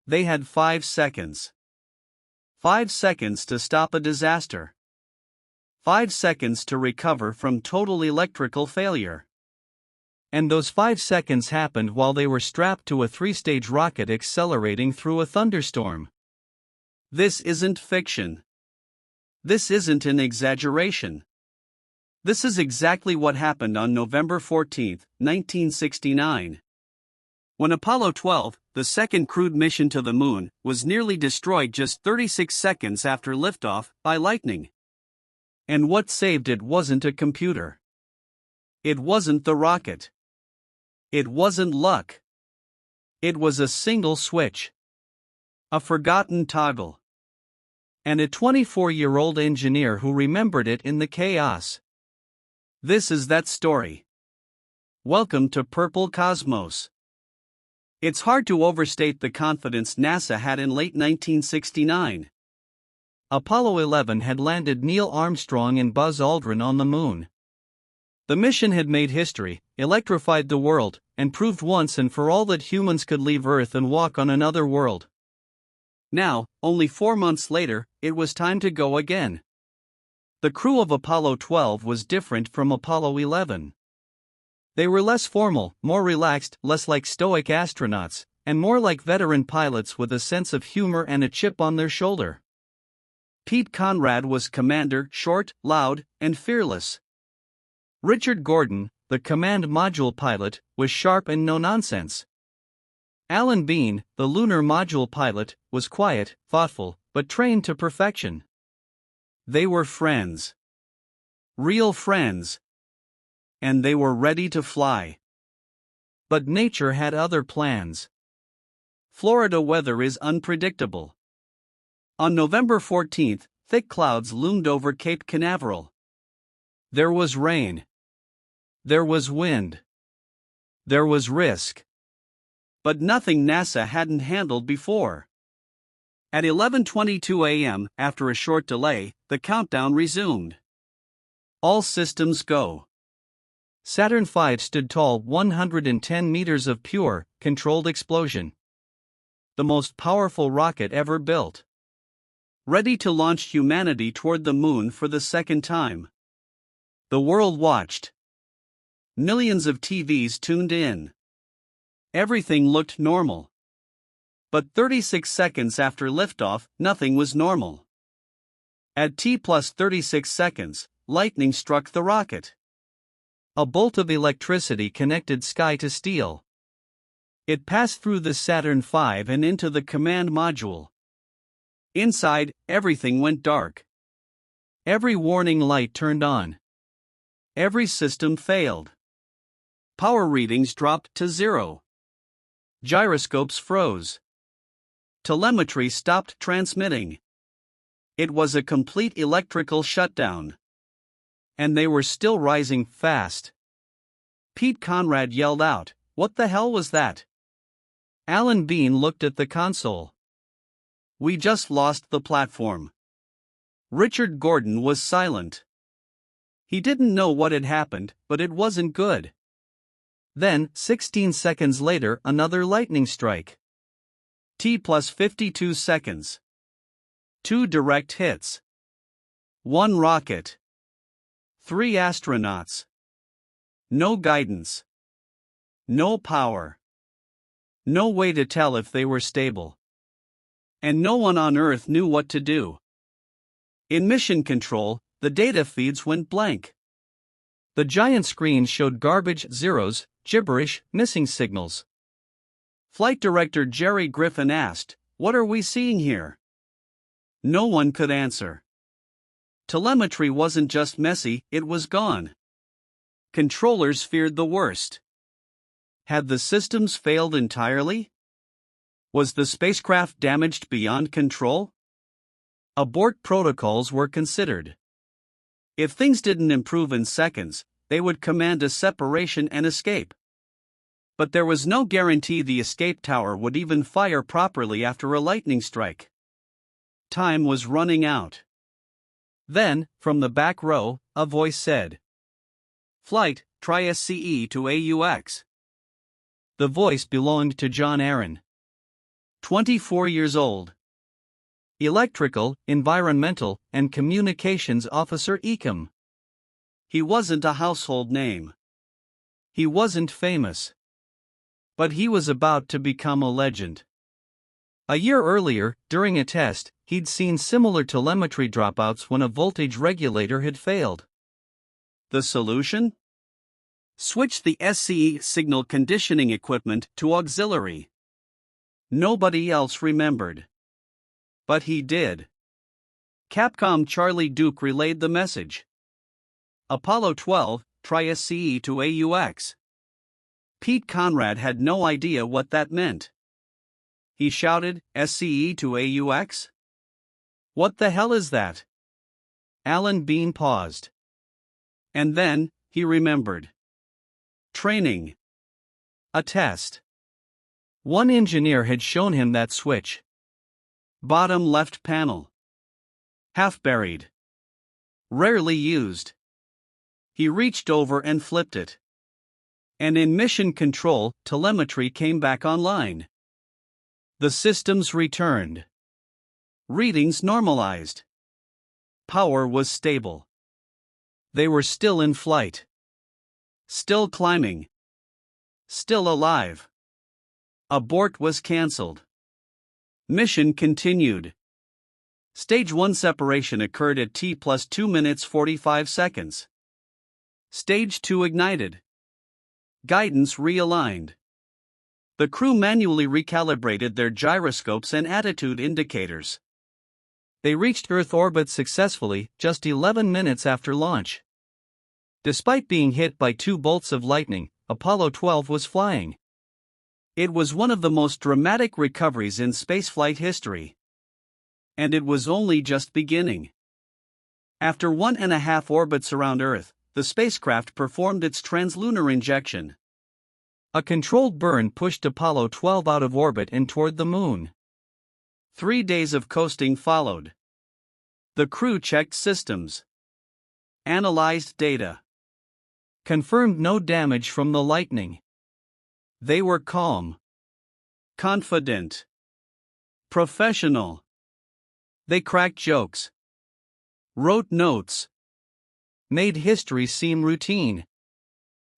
They had 5 seconds. 5 seconds to stop a disaster. 5 seconds to recover from total electrical failure. And those 5 seconds happened while they were strapped to a 3-stage rocket accelerating through a thunderstorm. This isn't fiction. This isn't an exaggeration. This is exactly what happened on November 14, 1969. When Apollo 12, the second crewed mission to the moon, was nearly destroyed just 36 seconds after liftoff by lightning. And what saved it wasn't a computer. It wasn't the rocket. It wasn't luck. It was a single switch. A forgotten toggle. And a 24-year-old engineer who remembered it in the chaos. This is that story. Welcome to Purple Cosmos. It's hard to overstate the confidence NASA had in late 1969. Apollo 11 had landed Neil Armstrong and Buzz Aldrin on the moon. The mission had made history, electrified the world, and proved once and for all that humans could leave Earth and walk on another world. Now, only 4 months later, it was time to go again. The crew of Apollo 12 was different from Apollo 11. They were less formal, more relaxed, less like stoic astronauts, and more like veteran pilots with a sense of humor and a chip on their shoulder. Pete Conrad was commander, short, loud, and fearless. Richard Gordon, the command module pilot, was sharp and no-nonsense. Alan Bean, the lunar module pilot, was quiet, thoughtful, but trained to perfection. They were friends. Real friends. And they were ready to fly. But nature had other plans. Florida weather is unpredictable. On November 14, thick clouds loomed over Cape Canaveral. There was rain. There was wind. There was risk. But nothing NASA hadn't handled before. At 11:22 a.m., after a short delay, the countdown resumed. All systems go. Saturn V stood tall, 110 meters of pure, controlled explosion. The most powerful rocket ever built. Ready to launch humanity toward the moon for the second time. The world watched. Millions of TVs tuned in. Everything looked normal. But 36 seconds after liftoff, nothing was normal. At T+36 seconds, lightning struck the rocket. A bolt of electricity connected sky to steel. It passed through the Saturn V and into the command module. Inside, everything went dark. Every warning light turned on. Every system failed. Power readings dropped to 0. Gyroscopes froze. Telemetry stopped transmitting. It was a complete electrical shutdown. And they were still rising fast. Pete Conrad yelled out, "What the hell was that?" Alan Bean looked at the console. "We just lost the platform." Richard Gordon was silent. He didn't know what had happened, but it wasn't good. Then, 16 seconds later, another lightning strike. T+52 seconds. 2 direct hits. 1 rocket. 3 astronauts. No guidance. No power. No way to tell if they were stable. And no one on Earth knew what to do. In mission control, the data feeds went blank. The giant screen showed garbage, zeros, gibberish, missing signals. Flight Director Jerry Griffin asked, "What are we seeing here?" No one could answer. Telemetry wasn't just messy, it was gone. Controllers feared the worst. Had the systems failed entirely? Was the spacecraft damaged beyond control? Abort protocols were considered. If things didn't improve in seconds, they would command a separation and escape. But there was no guarantee the escape tower would even fire properly after a lightning strike. Time was running out. Then, from the back row, a voice said, "Flight, try SCE to AUX." The voice belonged to John Aaron. 24 years old. Electrical, Environmental, and Communications Officer Ecom. He wasn't a household name. He wasn't famous. But he was about to become a legend. A year earlier, during a test, he'd seen similar telemetry dropouts when a voltage regulator had failed. The solution? Switch the SCE signal conditioning equipment to auxiliary. Nobody else remembered. But he did. Capcom Charlie Duke relayed the message. Apollo 12, try SCE to AUX. Pete Conrad had no idea what that meant. He shouted, SCE to AUX? What the hell is that? Alan Bean paused. And then, he remembered. Training. A test. One engineer had shown him that switch. Bottom left panel. Half buried. Rarely used. He reached over and flipped it. And in mission control, telemetry came back online. The systems returned. Readings normalized. Power was stable. They were still in flight. Still climbing. Still alive. Abort was cancelled. Mission continued. Stage 1 separation occurred at T plus 2 minutes 45 seconds. Stage 2 ignited. Guidance realigned. The crew manually recalibrated their gyroscopes and attitude indicators. They reached Earth orbit successfully just 11 minutes after launch. Despite being hit by 2 bolts of lightning, Apollo 12 was flying. It was one of the most dramatic recoveries in spaceflight history. And it was only just beginning. After 1.5 orbits around Earth, the spacecraft performed its translunar injection. A controlled burn pushed Apollo 12 out of orbit and toward the Moon. 3 days of coasting followed. The crew checked systems. Analyzed data. Confirmed no damage from the lightning. They were calm. Confident. Professional. They cracked jokes. Wrote notes. Made history seem routine.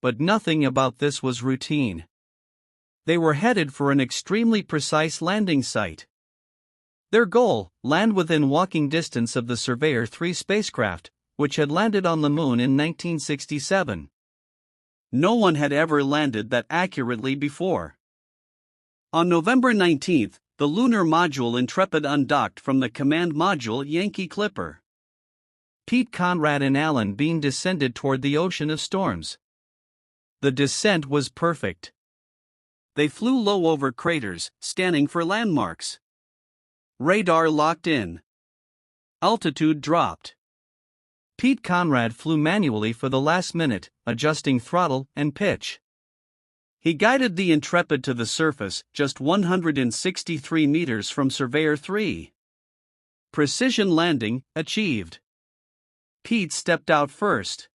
But nothing about this was routine. They were headed for an extremely precise landing site. Their goal, land within walking distance of the Surveyor 3 spacecraft, which had landed on the Moon in 1967. No one had ever landed that accurately before. On November 19, the lunar module Intrepid undocked from the command module Yankee Clipper. Pete Conrad and Alan Bean descended toward the ocean of storms. The descent was perfect. They flew low over craters, scanning for landmarks. Radar locked in. Altitude dropped. Pete Conrad flew manually for the last minute, adjusting throttle and pitch. He guided the Intrepid to the surface, just 163 meters from Surveyor 3. Precision landing achieved. Pete stepped out first.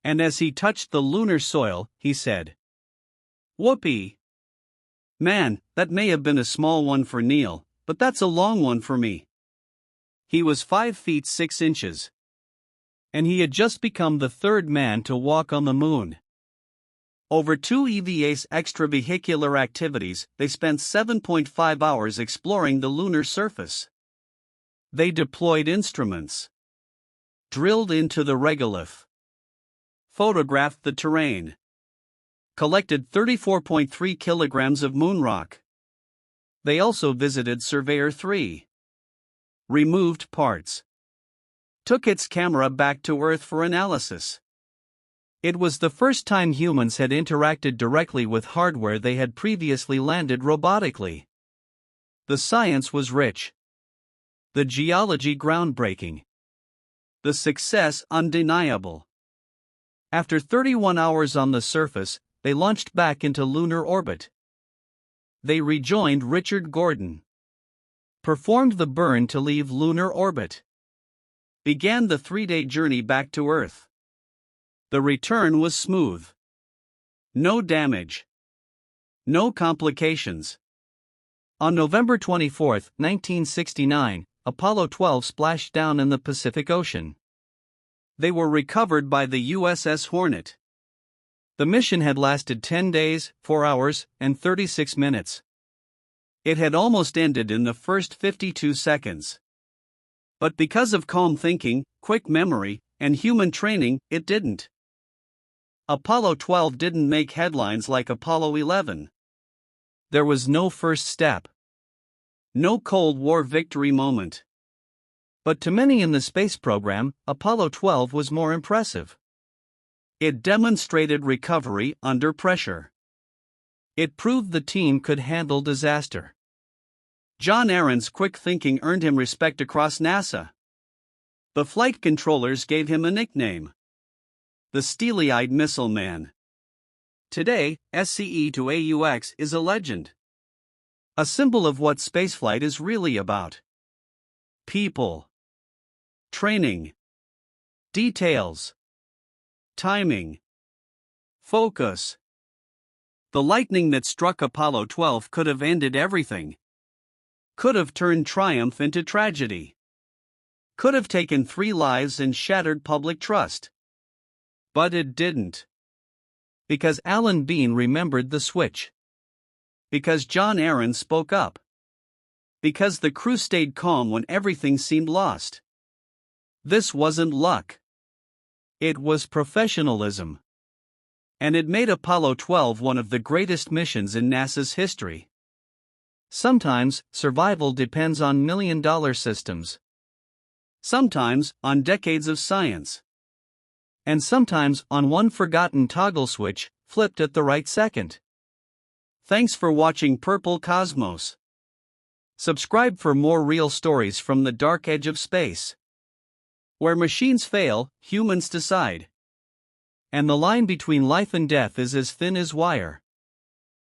And as he touched the lunar soil, he said, "Whoopee. Man, that may have been a small one for Neil, but that's a long one for me." He was 5 feet 6 inches. And he had just become the 3rd man to walk on the Moon. Over 2 EVA's extravehicular activities, they spent 7.5 hours exploring the lunar surface. They deployed instruments. Drilled into the regolith. Photographed the terrain. Collected 34.3 kilograms of moon rock. They also visited Surveyor 3. Removed parts. Took its camera back to Earth for analysis. It was the first time humans had interacted directly with hardware they had previously landed robotically. The science was rich. The geology groundbreaking. The success undeniable. After 31 hours on the surface, they launched back into lunar orbit. They rejoined Richard Gordon. Performed the burn to leave lunar orbit. Began the 3-day journey back to Earth. The return was smooth. No damage. No complications. On November 24, 1969, Apollo 12 splashed down in the Pacific Ocean. They were recovered by the USS Hornet. The mission had lasted 10 days, 4 hours, and 36 minutes. It had almost ended in the first 52 seconds. But because of calm thinking, quick memory, and human training, it didn't. Apollo 12 didn't make headlines like Apollo 11. There was no first step. No Cold War victory moment. But to many in the space program, Apollo 12 was more impressive. It demonstrated recovery under pressure. It proved the team could handle disaster. John Aaron's quick thinking earned him respect across NASA. The flight controllers gave him a nickname: the Steely-Eyed Missile Man. Today, SCE to AUX is a legend. A symbol of what spaceflight is really about. People. Training. Details. Timing. Focus. The lightning that struck Apollo 12 could have ended everything. Could have turned triumph into tragedy. Could have taken 3 lives and shattered public trust. But it didn't. Because Alan Bean remembered the switch. Because John Aaron spoke up. Because the crew stayed calm when everything seemed lost. This wasn't luck. It was professionalism. And it made Apollo 12 one of the greatest missions in NASA's history. Sometimes, survival depends on million-dollar systems. Sometimes, on decades of science. And sometimes on one forgotten toggle switch, flipped at the right second. Thanks for watching Purple Cosmos. Subscribe for more real stories from the dark edge of space. Where machines fail, humans decide. And the line between life and death is as thin as wire.